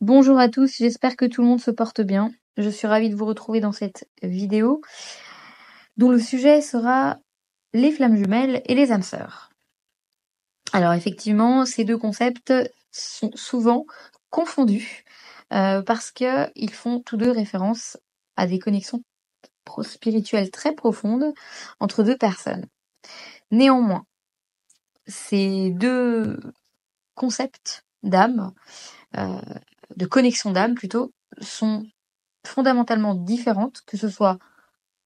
Bonjour à tous, j'espère que tout le monde se porte bien. Je suis ravie de vous retrouver dans cette vidéo dont le sujet sera les flammes jumelles et les âmes sœurs. Alors effectivement, ces deux concepts sont souvent confondus parce qu'ils font tous deux référence à des connexions spirituelles très profondes entre deux personnes. Néanmoins, ces deux concepts d'âme, de connexion d'âme plutôt, sont fondamentalement différentes, que ce soit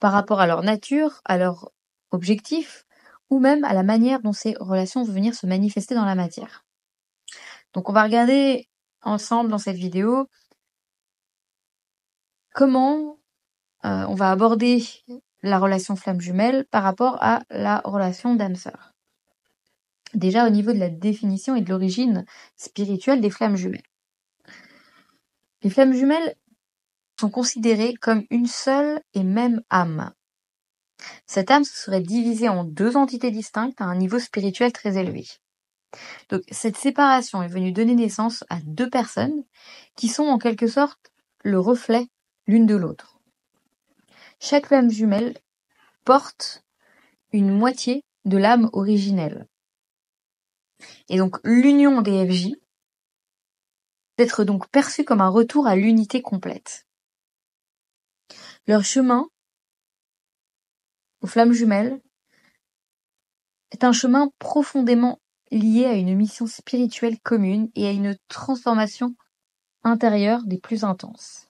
par rapport à leur nature, à leur objectif, ou même à la manière dont ces relations vont venir se manifester dans la matière. Donc on va regarder ensemble dans cette vidéo comment on va aborder la relation flamme jumelle par rapport à la relation d'âme sœur. Déjà au niveau de la définition et de l'origine spirituelle des flammes jumelles. Les flammes jumelles sont considérées comme une seule et même âme. Cette âme serait divisée en deux entités distinctes à un niveau spirituel très élevé. Donc cette séparation est venue donner naissance à deux personnes qui sont en quelque sorte le reflet l'une de l'autre. Chaque flamme jumelle porte une moitié de l'âme originelle. Et donc l'union des FJ peut être donc perçue comme un retour à l'unité complète. Leur chemin aux flammes jumelles est un chemin profondément lié à une mission spirituelle commune et à une transformation intérieure des plus intenses.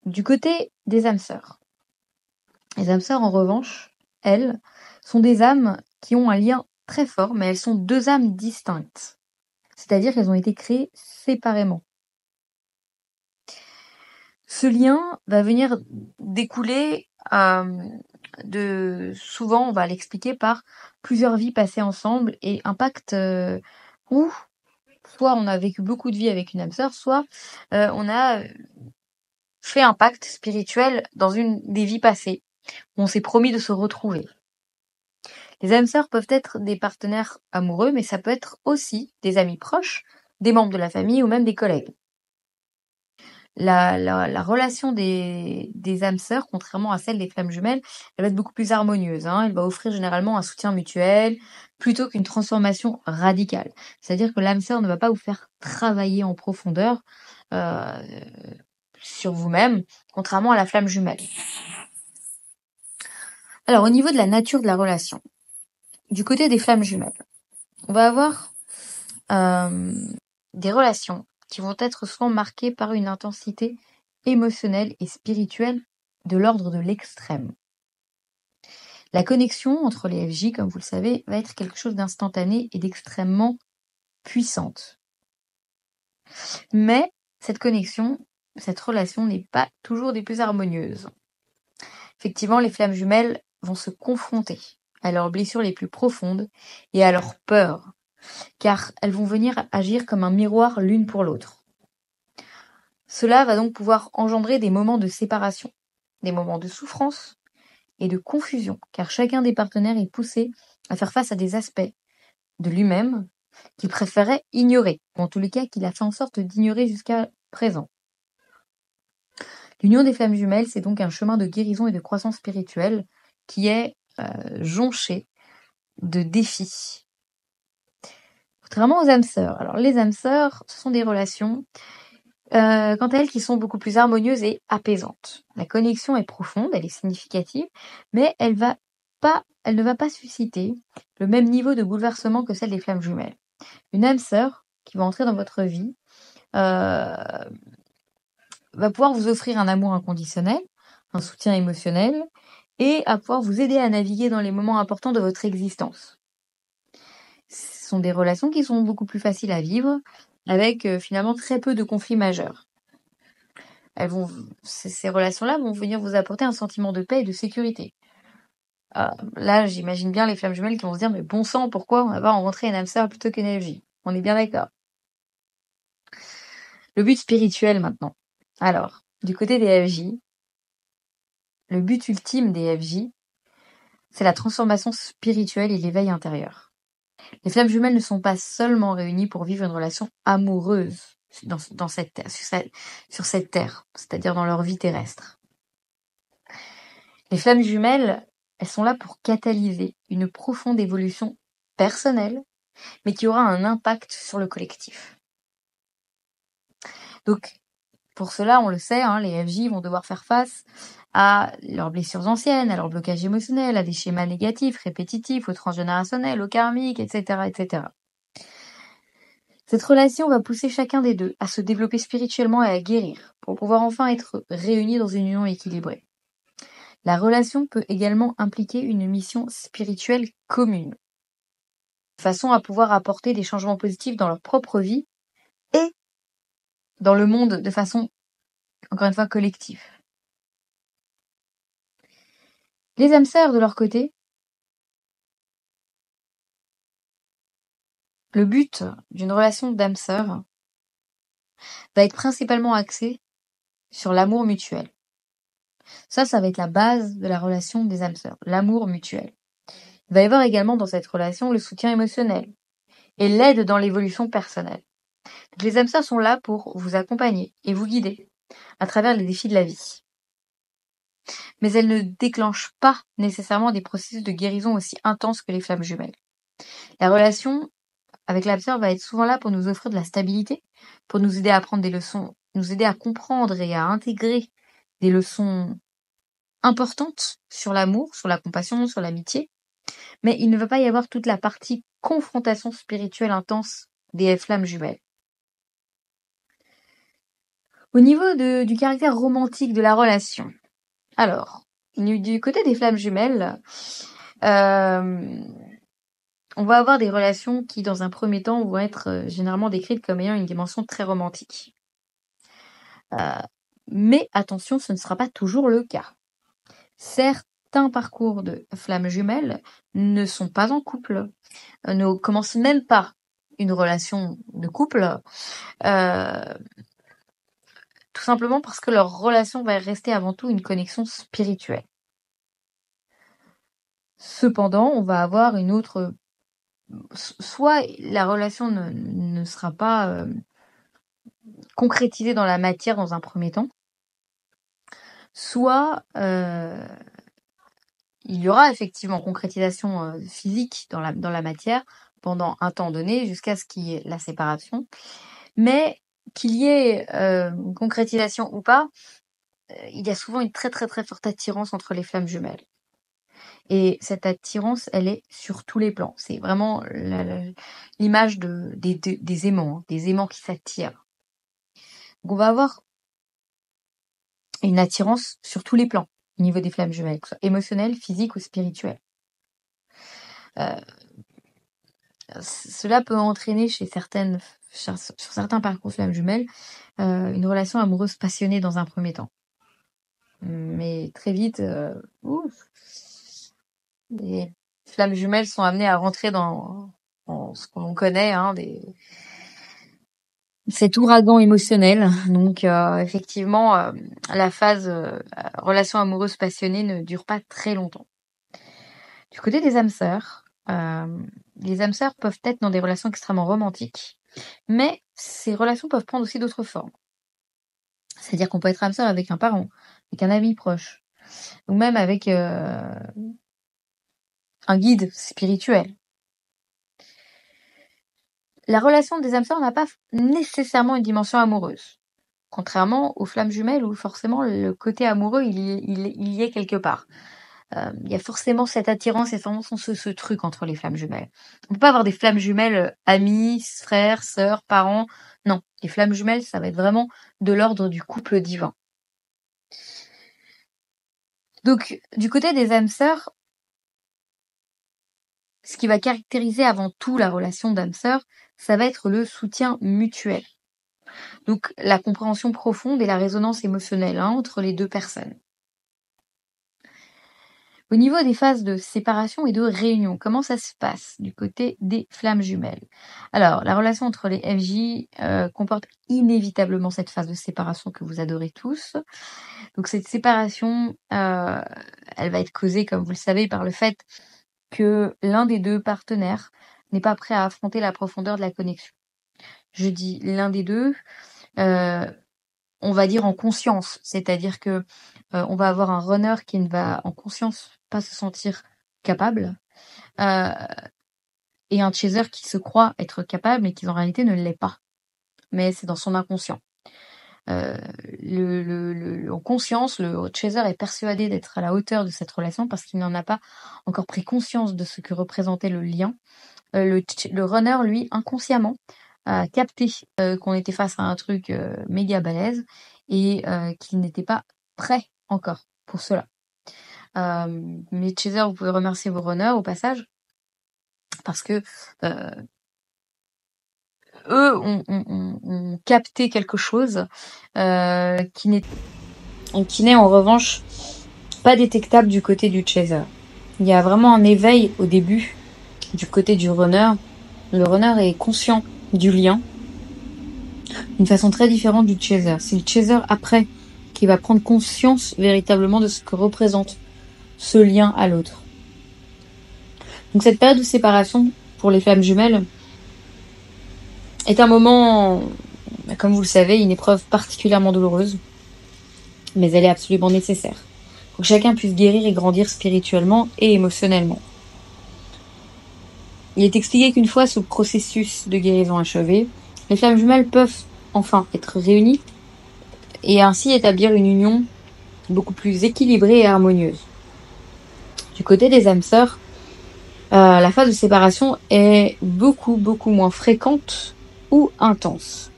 Du côté des âmes sœurs. Les âmes sœurs, en revanche, elles, sont des âmes qui ont un lien très fort, mais elles sont deux âmes distinctes. C'est-à-dire qu'elles ont été créées séparément. Ce lien va venir découler souvent, on va l'expliquer, par plusieurs vies passées ensemble et un pacte où soit on a vécu beaucoup de vies avec une âme sœur, soit on a fait un pacte spirituel dans une des vies passées, où on s'est promis de se retrouver. Les âmes sœurs peuvent être des partenaires amoureux, mais ça peut être aussi des amis proches, des membres de la famille ou même des collègues. La relation des âmes sœurs, contrairement à celle des flammes jumelles, elle va être beaucoup plus harmonieuse. Elle va offrir généralement un soutien mutuel plutôt qu'une transformation radicale. C'est-à-dire que l'âme sœur ne va pas vous faire travailler en profondeur sur vous-même, contrairement à la flamme jumelle. Alors, au niveau de la nature de la relation, du côté des flammes jumelles, on va avoir des relations qui vont être souvent marquées par une intensité émotionnelle et spirituelle de l'ordre de l'extrême. La connexion entre les FJ, comme vous le savez, va être quelque chose d'instantané et d'extrêmement puissante. Mais cette connexion, cette relation n'est pas toujours des plus harmonieuses. Effectivement, les flammes jumelles vont se confronter à leurs blessures les plus profondes et à leurs peurs, car elles vont venir agir comme un miroir l'une pour l'autre. Cela va donc pouvoir engendrer des moments de séparation, des moments de souffrance et de confusion, car chacun des partenaires est poussé à faire face à des aspects de lui-même qu'il préférait ignorer, ou en tous les cas qu'il a fait en sorte d'ignorer jusqu'à présent. L'union des flammes jumelles, c'est donc un chemin de guérison et de croissance spirituelle qui est jonché de défis. Contrairement aux âmes sœurs. Alors les âmes sœurs, ce sont des relations quant à elles qui sont beaucoup plus harmonieuses et apaisantes. La connexion est profonde, elle est significative, mais elle ne va pas susciter le même niveau de bouleversement que celle des flammes jumelles. Une âme sœur qui va entrer dans votre vie va pouvoir vous offrir un amour inconditionnel, un soutien émotionnel, et à pouvoir vous aider à naviguer dans les moments importants de votre existence. Ce sont des relations qui sont beaucoup plus faciles à vivre, avec finalement très peu de conflits majeurs. Ces relations-là vont venir vous apporter un sentiment de paix et de sécurité. Là, j'imagine bien les flammes jumelles qui vont se dire, mais bon sang, pourquoi on va pas rencontrer une âme sœur plutôt qu'une FJ? On est bien d'accord. Le but spirituel maintenant. Alors, du côté des FJ, le but ultime des FJ, c'est la transformation spirituelle et l'éveil intérieur. Les flammes jumelles ne sont pas seulement réunies pour vivre une relation amoureuse dans cette terre, sur cette terre, c'est-à-dire dans leur vie terrestre. Les flammes jumelles, elles sont là pour catalyser une profonde évolution personnelle, mais qui aura un impact sur le collectif. Donc, pour cela, on le sait, hein, les FJ vont devoir faire face à leurs blessures anciennes, à leurs blocages émotionnels, à des schémas négatifs, répétitifs, au transgénérationnel, au karmique, etc., etc. Cette relation va pousser chacun des deux à se développer spirituellement et à guérir, pour pouvoir enfin être réunis dans une union équilibrée. La relation peut également impliquer une mission spirituelle commune, de façon à pouvoir apporter des changements positifs dans leur propre vie et dans le monde de façon, encore une fois, collective. Les âmes sœurs, de leur côté, le but d'une relation d'âme sœur va être principalement axé sur l'amour mutuel. Ça va être la base de la relation des âmes sœurs, l'amour mutuel. Il va y avoir également dans cette relation le soutien émotionnel et l'aide dans l'évolution personnelle. Donc, les âmes sœurs sont là pour vous accompagner et vous guider à travers les défis de la vie. Mais elles ne déclenchent pas nécessairement des processus de guérison aussi intenses que les flammes jumelles. La relation avec l'âme sœur va être souvent là pour nous offrir de la stabilité, pour nous aider à apprendre des leçons, nous aider à comprendre et à intégrer des leçons importantes sur l'amour, sur la compassion, sur l'amitié. Mais il ne va pas y avoir toute la partie confrontation spirituelle intense des flammes jumelles. Au niveau du caractère romantique de la relation, alors, du côté des flammes jumelles, on va avoir des relations qui, dans un premier temps, vont être généralement décrites comme ayant une dimension très romantique. Mais attention, ce ne sera pas toujours le cas. Certains parcours de flammes jumelles ne sont pas en couple, ne commencent même pas une relation de couple, tout simplement parce que leur relation va rester avant tout une connexion spirituelle. Cependant, on va avoir une autre... Soit la relation ne sera pas concrétisée dans la matière dans un premier temps, soit il y aura effectivement concrétisation physique dans la matière pendant un temps donné jusqu'à ce qu'il y ait la séparation. Mais qu'il y ait une concrétisation ou pas, il y a souvent une très très très forte attirance entre les flammes jumelles. Et cette attirance, elle est sur tous les plans. C'est vraiment l'image des aimants, hein, des aimants qui s'attirent. Donc on va avoir une attirance sur tous les plans au niveau des flammes jumelles, que ce soit émotionnel, physique ou spirituel. Cela peut entraîner sur certains parcours flammes jumelles une relation amoureuse passionnée dans un premier temps. Mais très vite, les flammes jumelles sont amenées à rentrer dans ce qu'on connaît, hein, cet ouragan émotionnel. Donc effectivement, la phase relation amoureuse passionnée ne dure pas très longtemps. Du côté des âmes sœurs, les âmes sœurs peuvent être dans des relations extrêmement romantiques, mais ces relations peuvent prendre aussi d'autres formes. C'est-à-dire qu'on peut être âme sœur avec un parent, avec un ami proche, ou même avec un guide spirituel. La relation des âmes sœurs n'a pas nécessairement une dimension amoureuse, contrairement aux flammes jumelles où forcément le côté amoureux il y est quelque part. Il y a forcément cette attirance et forcément ce truc entre les flammes jumelles. On peut pas avoir des flammes jumelles amis, frères, sœurs, parents. Non, les flammes jumelles, ça va être vraiment de l'ordre du couple divin. Donc, du côté des âmes sœurs, ce qui va caractériser avant tout la relation d'âme sœur, ça va être le soutien mutuel. Donc, la compréhension profonde et la résonance émotionnelle entre les deux personnes. Au niveau des phases de séparation et de réunion, comment ça se passe du côté des flammes jumelles? Alors, la relation entre les FJ comporte inévitablement cette phase de séparation que vous adorez tous. Donc cette séparation, elle va être causée, comme vous le savez, par le fait que l'un des deux partenaires n'est pas prêt à affronter la profondeur de la connexion. Je dis l'un des deux, on va dire en conscience, c'est-à-dire que on va avoir un runner qui ne va en conscience pas se sentir capable, et un chaser qui se croit être capable mais qui en réalité ne l'est pas. Mais c'est dans son inconscient. En conscience, le chaser est persuadé d'être à la hauteur de cette relation parce qu'il n'en a pas encore pris conscience de ce que représentait le lien. Le runner, lui, inconsciemment, a capté qu'on était face à un truc méga balèze et qu'il n'était pas prêt encore pour cela. Mais chaser, vous pouvez remercier vos runners au passage parce que eux ont capté quelque chose qui n'est en revanche pas détectable du côté du chaser. Il y a vraiment un éveil au début du côté du runner. Le runner est conscient du lien d'une façon très différente du chaser. C'est le chaser après qui va prendre conscience véritablement de ce que représente ce lien à l'autre. Donc cette période de séparation pour les flammes jumelles est un moment, comme vous le savez, une épreuve particulièrement douloureuse, mais elle est absolument nécessaire pour que chacun puisse guérir et grandir spirituellement et émotionnellement. Il est expliqué qu'une fois ce processus de guérison achevé, les flammes jumelles peuvent enfin être réunies et ainsi établir une union beaucoup plus équilibrée et harmonieuse. Du côté des âmes sœurs, la phase de séparation est beaucoup moins fréquente ou intense.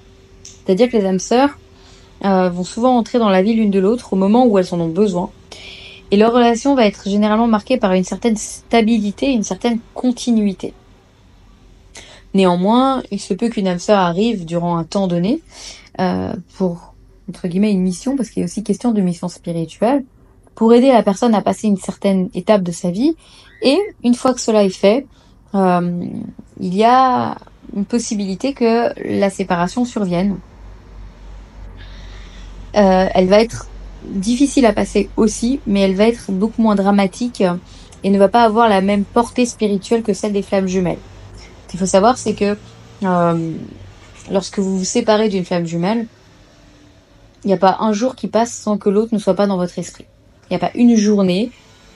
C'est-à-dire que les âmes sœurs vont souvent entrer dans la vie l'une de l'autre au moment où elles en ont besoin. Et leur relation va être généralement marquée par une certaine stabilité, une certaine continuité. Néanmoins, il se peut qu'une âme sœur arrive durant un temps donné pour, entre guillemets, une mission, parce qu'il y a aussi question de mission spirituelle, pour aider la personne à passer une certaine étape de sa vie. Et une fois que cela est fait, il y a une possibilité que la séparation survienne. Elle va être difficile à passer aussi, mais elle va être beaucoup moins dramatique et ne va pas avoir la même portée spirituelle que celle des flammes jumelles. Ce qu'il faut savoir, c'est que lorsque vous vous séparez d'une flamme jumelle, il n'y a pas un jour qui passe sans que l'autre ne soit pas dans votre esprit. Il n'y a pas une journée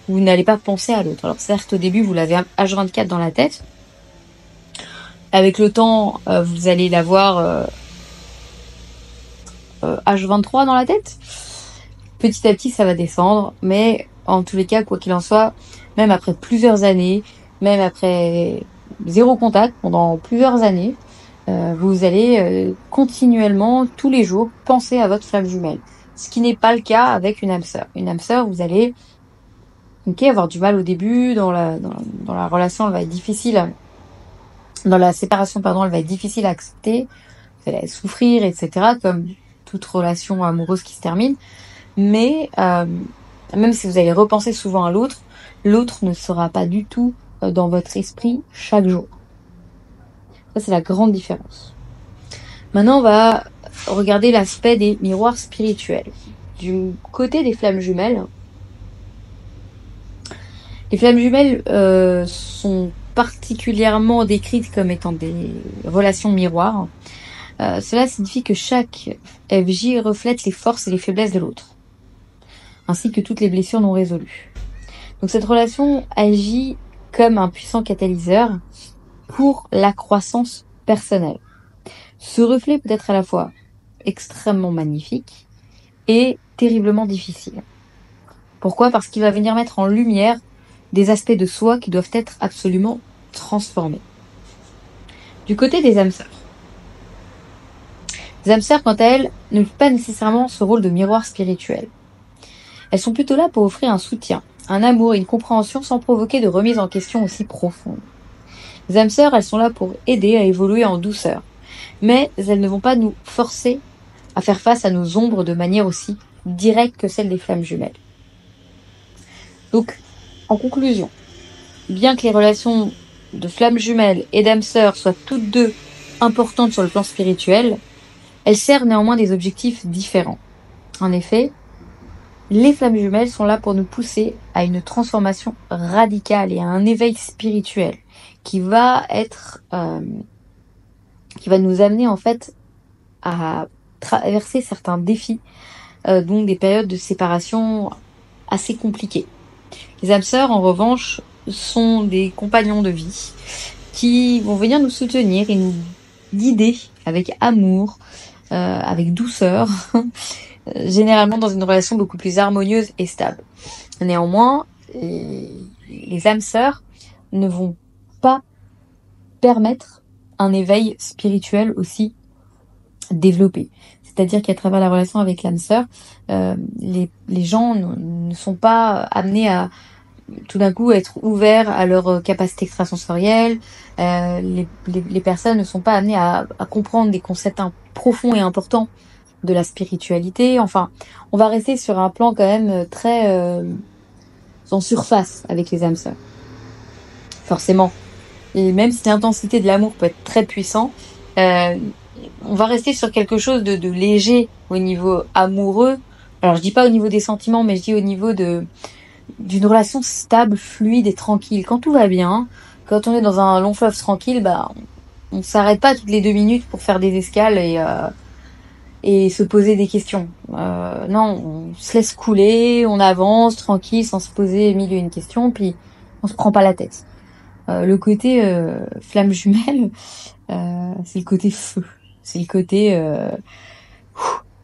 où vous n'allez pas penser à l'autre. Alors certes, au début, vous l'avez H24 dans la tête. Avec le temps, vous allez l'avoir H23 dans la tête. Petit à petit, ça va descendre. Mais en tous les cas, quoi qu'il en soit, même après plusieurs années, même après zéro contact pendant plusieurs années, vous allez continuellement, tous les jours, penser à votre flamme jumelle. Ce qui n'est pas le cas avec une âme sœur. Une âme sœur, vous allez avoir du mal au début, dans la relation, elle va être difficile. Dans la séparation, pardon, elle va être difficile à accepter. Vous allez souffrir, etc. Comme toute relation amoureuse qui se termine. Mais même si vous allez repenser souvent à l'autre ne sera pas du tout dans votre esprit chaque jour. Ça, c'est la grande différence. Maintenant, on va regarder l'aspect des miroirs spirituels. Du côté des flammes jumelles, les flammes jumelles sont particulièrement décrites comme étant des relations miroirs. Cela signifie que chaque FJ reflète les forces et les faiblesses de l'autre, ainsi que toutes les blessures non résolues. Donc cette relation agit comme un puissant catalyseur pour la croissance personnelle. Ce reflet peut être à la fois extrêmement magnifique et terriblement difficile. Pourquoi ? Parce qu'il va venir mettre en lumière des aspects de soi qui doivent être absolument transformés. Du côté des âmes sœurs. Les âmes sœurs, quant à elles, ne jouent pas nécessairement ce rôle de miroir spirituel. Elles sont plutôt là pour offrir un soutien, un amour et une compréhension sans provoquer de remise en question aussi profonde. Les âmes sœurs, elles sont là pour aider à évoluer en douceur. Mais elles ne vont pas nous forcer à faire face à nos ombres de manière aussi directe que celle des flammes jumelles. Donc, en conclusion, bien que les relations de flammes jumelles et d'âmes sœurs soient toutes deux importantes sur le plan spirituel, elles servent néanmoins des objectifs différents. En effet, les flammes jumelles sont là pour nous pousser à une transformation radicale et à un éveil spirituel qui va nous amener en fait à traverser certains défis, donc des périodes de séparation assez compliquées. Les âmes sœurs, en revanche, sont des compagnons de vie qui vont venir nous soutenir et nous guider avec amour, avec douceur, généralement dans une relation beaucoup plus harmonieuse et stable. Néanmoins, les âmes sœurs ne vont pas permettre un éveil spirituel aussi développé. C'est-à-dire qu'à travers la relation avec l'âme sœur, les gens ne sont pas amenés à tout d'un coup être ouverts à leur capacité extrasensorielle. Les personnes ne sont pas amenées à comprendre des concepts profonds et importants de la spiritualité. Enfin, on va rester sur un plan quand même très en surface avec les âmes sœurs. Forcément. Et même si l'intensité de l'amour peut être très puissant, on va rester sur quelque chose de léger au niveau amoureux. Alors je dis pas au niveau des sentiments, mais je dis au niveau d'une relation stable, fluide et tranquille. Quand tout va bien, quand on est dans un long fleuve tranquille, on s'arrête pas toutes les 2 minutes pour faire des escales et se poser des questions. Non, on se laisse couler, on avance tranquille sans se poser mille et une questions, puis on se prend pas la tête. Le côté flamme jumelle, c'est le côté feu. C'est le côté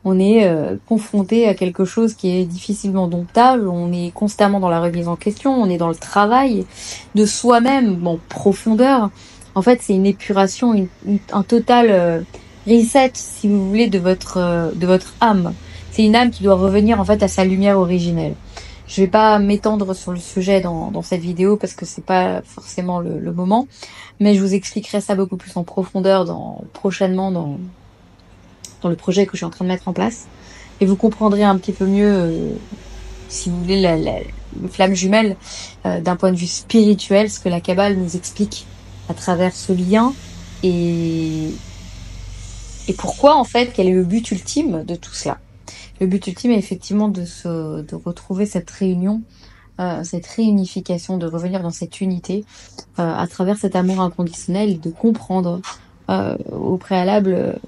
on est confronté à quelque chose qui est difficilement domptable, on est constamment dans la remise en question, on est dans le travail de soi-même en profondeur. En fait, c'est une épuration, un total reset, si vous voulez, de votre âme. C'est une âme qui doit revenir en fait à sa lumière originelle. Je vais pas m'étendre sur le sujet dans cette vidéo parce que c'est pas forcément le moment, mais je vous expliquerai ça beaucoup plus en profondeur prochainement dans le projet que je suis en train de mettre en place. Et vous comprendrez un petit peu mieux, si vous voulez, le flamme jumelle d'un point de vue spirituel, ce que la Kabbale nous explique à travers ce lien et pourquoi en fait, quel est le but ultime de tout cela. Le but ultime est effectivement de retrouver cette réunion, cette réunification, de revenir dans cette unité à travers cet amour inconditionnel, de comprendre au préalable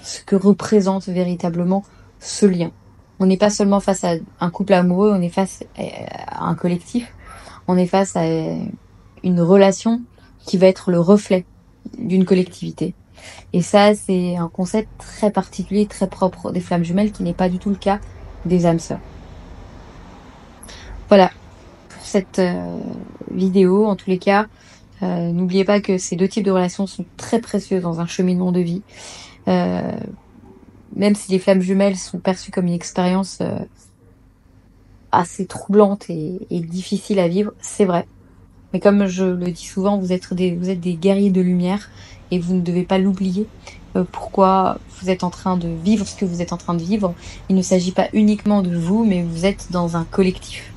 ce que représente véritablement ce lien. On n'est pas seulement face à un couple amoureux, on est face à un collectif, on est face à une relation qui va être le reflet d'une collectivité. Et ça, c'est un concept très particulier, très propre des flammes jumelles, qui n'est pas du tout le cas des âmes sœurs. Voilà, pour cette vidéo, en tous les cas, n'oubliez pas que ces deux types de relations sont très précieux dans un cheminement de vie. Même si les flammes jumelles sont perçues comme une expérience assez troublante et difficile à vivre, c'est vrai. Mais comme je le dis souvent, vous êtes des guerriers de lumière et vous ne devez pas l'oublier. Pourquoi vous êtes en train de vivre ce que vous êtes en train de vivre. Il ne s'agit pas uniquement de vous, mais vous êtes dans un collectif.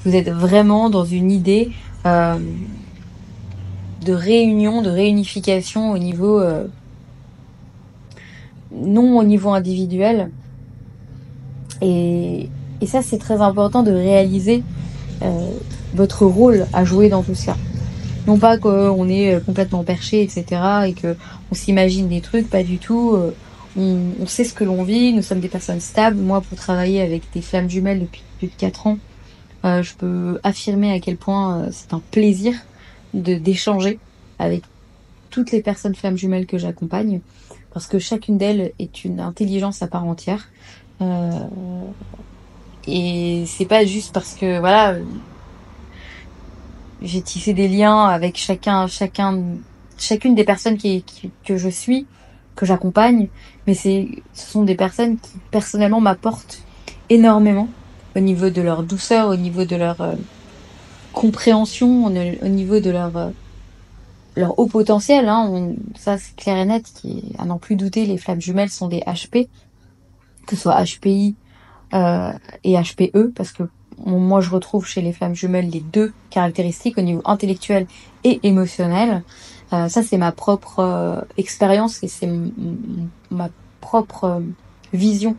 Vous êtes vraiment dans une idée de réunion, de réunification au niveau non au niveau individuel. Et ça, c'est très important de réaliser votre rôle à jouer dans tout ça. Non pas qu'on est complètement perché, etc. et que on s'imagine des trucs, pas du tout. On sait ce que l'on vit, nous sommes des personnes stables. Moi, pour travailler avec des flammes jumelles depuis plus de 4 ans, je peux affirmer à quel point c'est un plaisir d'échanger avec toutes les personnes flammes jumelles que j'accompagne, parce que chacune d'elles est une intelligence à part entière. Et c'est pas juste parce que voilà, j'ai tissé des liens avec chacune des personnes que je suis, que j'accompagne, mais ce sont des personnes qui personnellement m'apportent énormément au niveau de leur douceur, au niveau de leur compréhension, au niveau de leur haut potentiel. Ça c'est clair et net, à n'en plus douter, les flammes jumelles sont des HP, que ce soit HPI et HPE, parce que moi je retrouve chez les flammes jumelles les deux caractéristiques au niveau intellectuel et émotionnel. Ça c'est ma propre expérience et c'est ma propre vision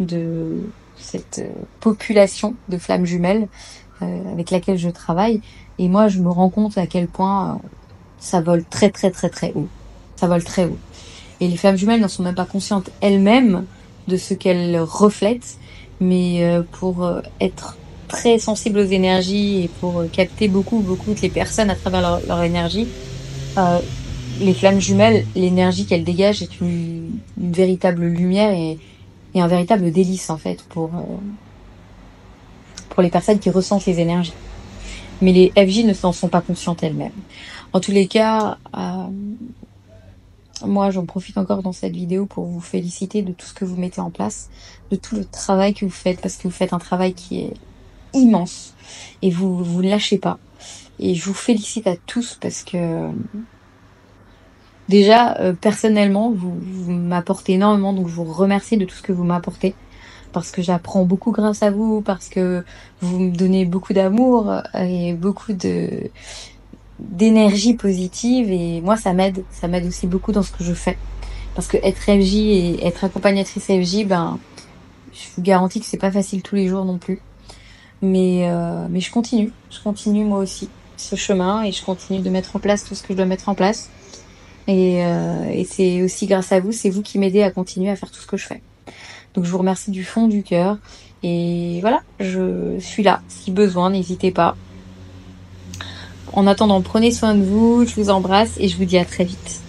de cette population de flammes jumelles avec laquelle je travaille. Et moi je me rends compte à quel point ça vole très très très très haut. Ça vole très haut. Et les flammes jumelles n'en sont même pas conscientes elles-mêmes de ce qu'elles reflètent, mais pour être très sensibles aux énergies et pour capter beaucoup les personnes à travers leur énergie, les flammes jumelles, l'énergie qu'elles dégagent est une véritable lumière et un véritable délice en fait pour les personnes qui ressentent les énergies. Mais les FJ ne s'en sont pas conscientes elles-mêmes. En tous les cas, moi j'en profite encore dans cette vidéo pour vous féliciter de tout ce que vous mettez en place, de tout le travail que vous faites, parce que vous faites un travail qui est immense et vous lâchez pas. Et je vous félicite à tous parce que déjà personnellement vous m'apportez énormément, donc je vous remercie de tout ce que vous m'apportez parce que j'apprends beaucoup grâce à vous, parce que vous me donnez beaucoup d'amour et beaucoup d'énergie positive, et moi ça m'aide aussi beaucoup dans ce que je fais, parce que être FJ et être accompagnatrice FJ, ben je vous garantis que c'est pas facile tous les jours non plus, mais je continue moi aussi ce chemin et je continue de mettre en place tout ce que je dois mettre en place, et c'est aussi grâce à vous, c'est vous qui m'aidez à continuer à faire tout ce que je fais. Donc je vous remercie du fond du cœur. Et voilà, je suis là. Si besoin, n'hésitez pas. En attendant, prenez soin de vous. Je vous embrasse et je vous dis à très vite.